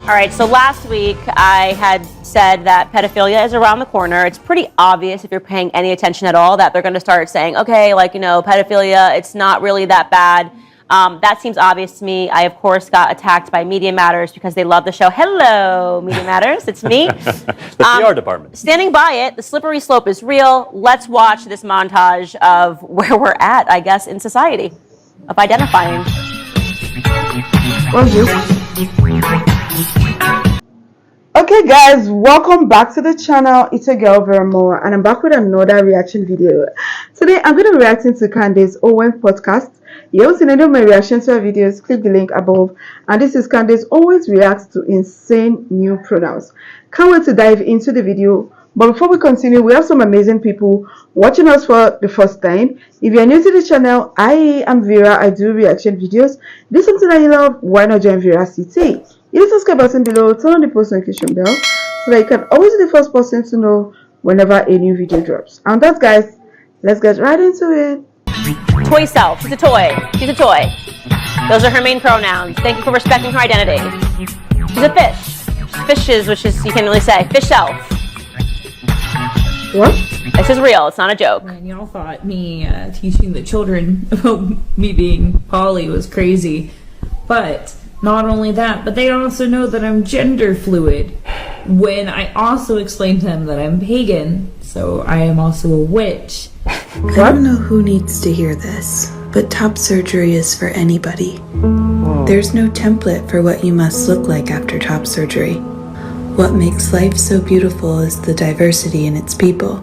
All right, so last week I had said that pedophilia is around the corner. It's pretty obvious if you're paying any attention at all that they're going to start saying, okay, like, pedophilia, it's not really that bad. That seems obvious to me. I, of course, got attacked by Media Matters because they love the show. Hello, Media Matters. It's me. The PR department. Standing by it, the slippery slope is real. Let's watch this montage of where we're at, I guess, in society, of identifying. Okay guys, welcome back to the channel. It's a girl Veramore and I'm back with another reaction video. Today I'm going to be reacting to Candace Owens podcast. You want to know my reactions to her videos, click the link above. And this is Candace Owens reacts to insane new pronouns. Can't wait to dive into the video. But before we continue, we have some amazing people watching us for the first time. If you're new to the channel, I am Vera. I do reaction videos. This is something that you love. Why not join Vera CT? Hit the subscribe button below, turn on the post notification bell so that you can always be the first person to know whenever a new video drops. And that, guys, let's get right into it. Toy self. She's a toy. She's a toy. Those are her main pronouns. Thank you for respecting her identity. She's a fish. Fishes, which is, you can't really say. Fish self. What? This is real. It's not a joke. And y'all thought me teaching the children about me being poly was crazy. But not only that, but they also know that I'm gender fluid. When I also explained to them that I'm pagan, so I am also a witch. I don't know who needs to hear this, but top surgery is for anybody. There's no template for what you must look like after top surgery. What makes life so beautiful is the diversity in its people.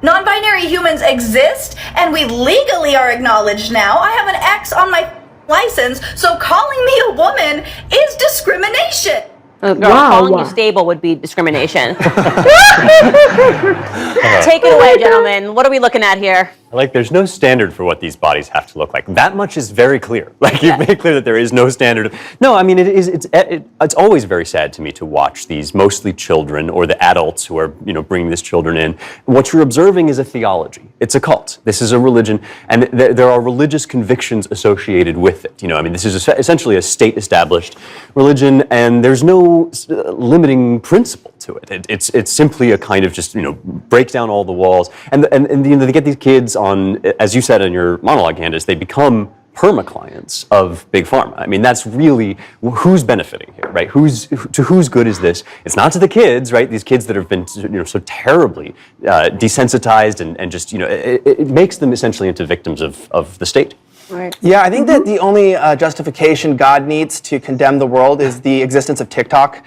Non-binary humans exist, and we legally are acknowledged now. I have an X on my license, so calling me a woman is discrimination. Calling you stable would be discrimination. Take it away, gentlemen. What are we looking at here? Like, there's no standard for what these bodies have to look like. That much is very clear. Like, you've made clear that there is no standard. No, I mean, it's always very sad to me to watch these mostly children or the adults who are, bringing these children in. What you're observing is a theology. It's a cult. This is a religion, and there are religious convictions associated with it. I mean, this is essentially a state-established religion, and there's no limiting principle to it. It's simply a kind of just, break down all the walls, and they get these kids on, as you said in your monologue, Candace, they become perma-clients of Big Pharma. I mean, that's really who's benefiting here, right? Whose good is this? It's not to the kids, right? These kids that have been, so terribly desensitized and just, it makes them essentially into victims of the state. Right. Yeah, I think that the only justification God needs to condemn the world is the existence of TikTok.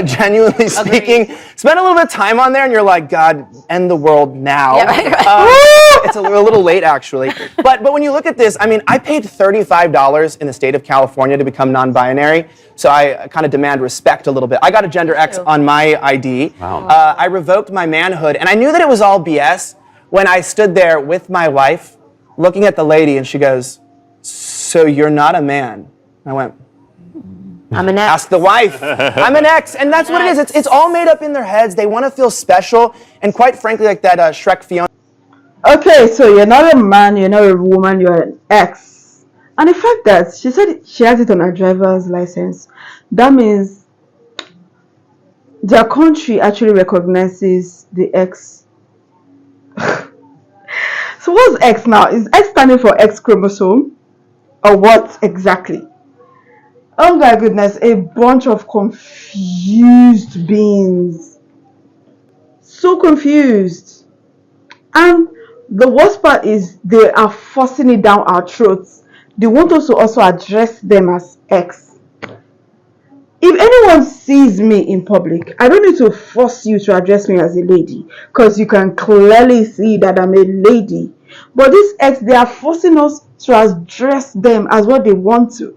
Genuinely speaking, spend a little bit of time on there and you're like, God, end the world now. Yeah, right. It's a little late, actually. But when you look at this, I mean, I paid $35 in the state of California to become non-binary, so I kind of demand respect a little bit. I got a gender X on my ID. Wow. I revoked my manhood, and I knew that it was all BS when I stood there with my wife, looking at the lady, and she goes, "So you're not a man?" I went, I'm an X. "Ask the wife." I'm an X, and that's what it is. It's all made up in their heads. They want to feel special, and quite frankly, like that Shrek Fiona. Okay, so you're not a man, you're not a woman, you're an X. And the fact that she said she has it on her driver's license, that means their country actually recognizes the X. So what's X now? Is X standing for X chromosome? Or what exactly? Oh my goodness, a bunch of confused beings. So confused. And the worst part is they are forcing it down our throats. They want us to also address them as X. If anyone sees me in public, I don't need to force you to address me as a lady, because you can clearly see that I'm a lady. But this X, they are forcing us to address them as what they want to.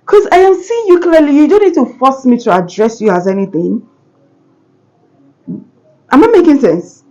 Because I am seeing you clearly. You don't need to force me to address you as anything. Am I making sense?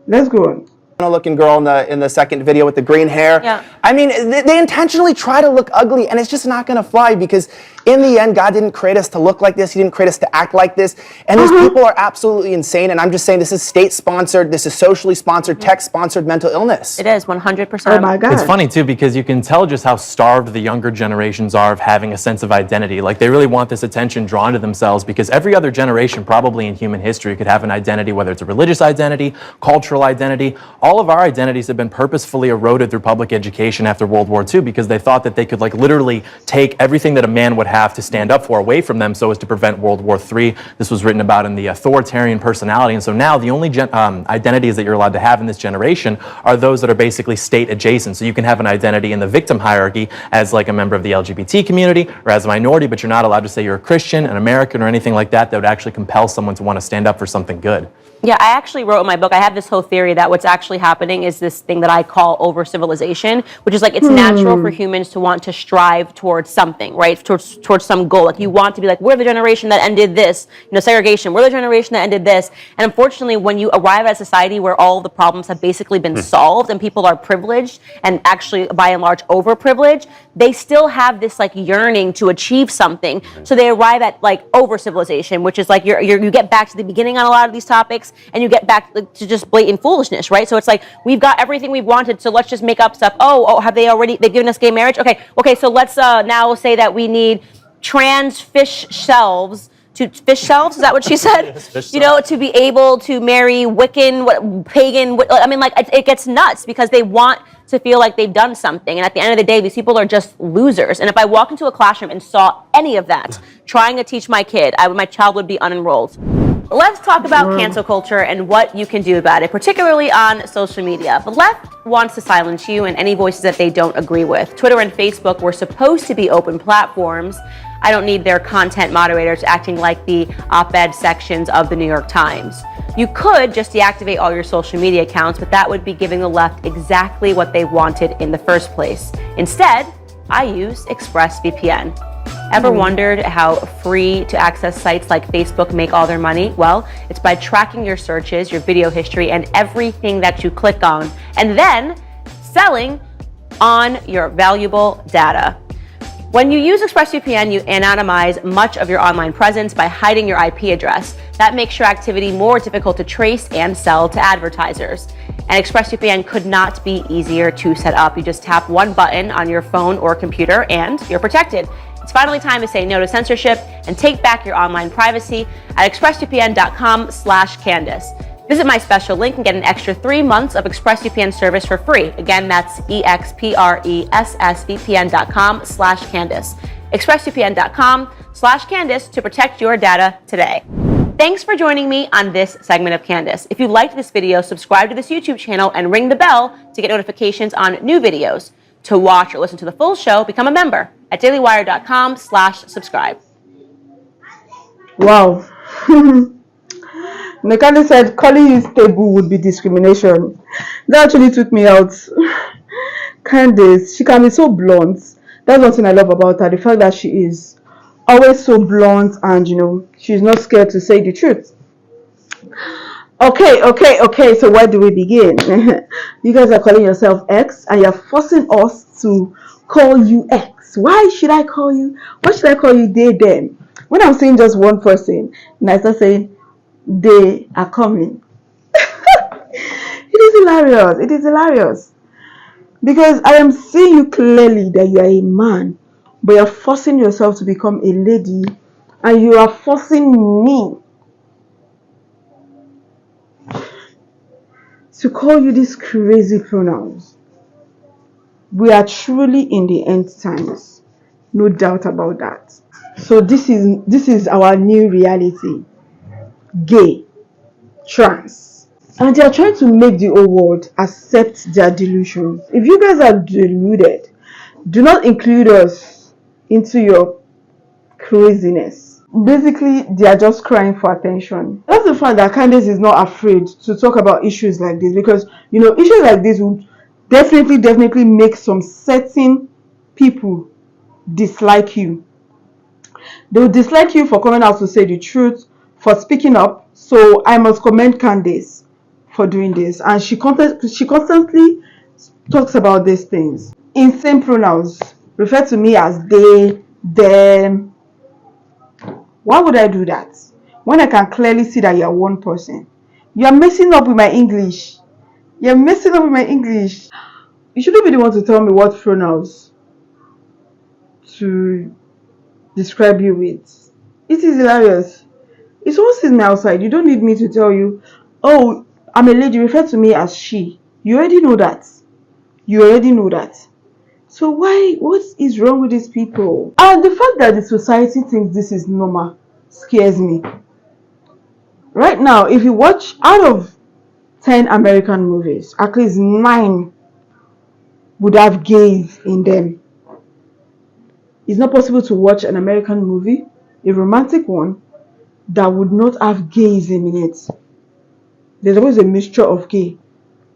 Let's go on. looking girl in the second video with the green hair. Yeah. I mean, they intentionally try to look ugly, and it's just not going to fly because in the end, God didn't create us to look like this. He didn't create us to act like this. And these people are absolutely insane. And I'm just saying this is state-sponsored, this is socially sponsored, tech-sponsored mental illness. It is 100%. Oh my God. It's funny too because you can tell just how starved the younger generations are of having a sense of identity. Like they really want this attention drawn to themselves because every other generation probably in human history could have an identity, whether it's a religious identity, cultural identity. All of our identities have been purposefully eroded through public education after World War II because they thought that they could like literally take everything that a man would have to stand up for away from them so as to prevent World War III. This was written about in the authoritarian personality. And so now the only identities that you're allowed to have in this generation are those that are basically state adjacent. So you can have an identity in the victim hierarchy as like a member of the LGBT community or as a minority, but you're not allowed to say you're a Christian, an American, or anything like that that would actually compel someone to want to stand up for something good. Yeah, I actually wrote in my book, I have this whole theory that what's actually happening is this thing that I call over-civilization, which is like it's natural for humans to want to strive towards something, right? Towards some goal. Like you want to be like, we're the generation that ended this, segregation. We're the generation that ended this. And unfortunately, when you arrive at a society where all of the problems have basically been solved and people are privileged and actually by and large overprivileged, they still have this like yearning to achieve something. So they arrive at like over-civilization, which is like you get back to the beginning on a lot of these topics. And you get back to just blatant foolishness, right? So it's like, we've got everything we've wanted, so let's just make up stuff. They've given us gay marriage? Okay, so let's now say that we need trans fish shelves, is that what she said? To be able to marry Wiccan, pagan, I mean, like, it gets nuts because they want to feel like they've done something. And at the end of the day, these people are just losers. And if I walked into a classroom and saw any of that, trying to teach my kid, my child would be unenrolled. Let's talk about cancel culture and what you can do about it, particularly on social media. The left wants to silence you and any voices that they don't agree with. Twitter and Facebook were supposed to be open platforms. I don't need their content moderators acting like the op-ed sections of the New York Times. You could just deactivate all your social media accounts, but that would be giving the left exactly what they wanted in the first place. Instead, I use ExpressVPN. Ever wondered how free to access sites like Facebook make all their money? Well, it's by tracking your searches, your video history, and everything that you click on, and then selling on your valuable data. When you use ExpressVPN, you anonymize much of your online presence by hiding your IP address. That makes your activity more difficult to trace and sell to advertisers. And ExpressVPN could not be easier to set up. You just tap one button on your phone or computer and you're protected. It's finally time to say no to censorship and take back your online privacy at expressvpn.com/Candace. Visit my special link and get an extra 3 months of ExpressVPN service for free. Again, that's expressvpn.com/Candace. expressvpn.com/Candace to protect your data today. Thanks for joining me on this segment of Candace. If you liked this video, subscribe to this YouTube channel and ring the bell to get notifications on new videos. To watch or listen to the full show, become a member at dailywire.com/subscribe. Wow. Candace said calling you stable would be discrimination. That actually took me out. Candace, she can be so blunt. That's one thing I love about her. The fact that she is always so blunt and, she's not scared to say the truth. Okay. So where do we begin? You guys are calling yourself X and you're forcing us to call you X. Why should I call you? Why should I call you they, them? When I'm saying just one person and I start saying they are coming. It is hilarious. Because I am seeing you clearly that you are a man, but you're forcing yourself to become a lady and you are forcing me to call you these crazy pronouns. We are truly in the end times. No doubt about that. So this is our new reality. Gay, trans. And they are trying to make the whole world accept their delusions. If you guys are deluded, do not include us into your craziness. Basically, they are just crying for attention. That's the fact that Candace is not afraid to talk about issues like this because, issues like this would definitely make some certain people dislike you. They will dislike you for coming out to say the truth, for speaking up. So I must commend Candace for doing this, and she constantly talks about these things. Insane pronouns. Refer to me as they, them. Why would I do that when I can clearly see that you're one person? You're messing up with my English. You're messing up with my English. You shouldn't be the one to tell me what pronouns to describe you with. It is hilarious. If someone sees me outside, you don't need me to tell you, oh, I'm a lady, refer to me as she. You already know that. You already know that. So what is wrong with these people? And the fact that the society thinks this is normal scares me. Right now, if you watch out of 10 American movies, at least 9 would have gays in them. It's not possible to watch an American movie, a romantic one, that would not have gayism in it. There's always a mixture of gay.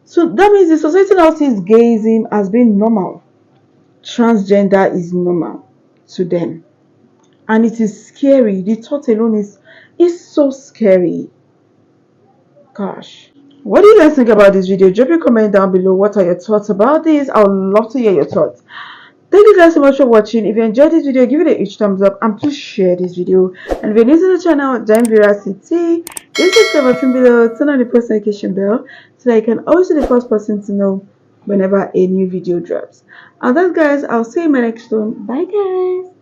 So that means the society now sees gayism as being normal. Transgender is normal to them. And it is scary. The thought alone is so scary. Gosh. What do you guys think about this video? Drop your comment down below. What are your thoughts about this? I would love to hear your thoughts. Thank you guys so much for watching. If you enjoyed this video, give it a huge thumbs up and please share this video. And if you're new to the channel, join Veracity. Please subscribe button below, turn on the post notification bell so that you can always be the first person to know whenever a new video drops. And that, guys, I'll see you in my next one. Bye, guys.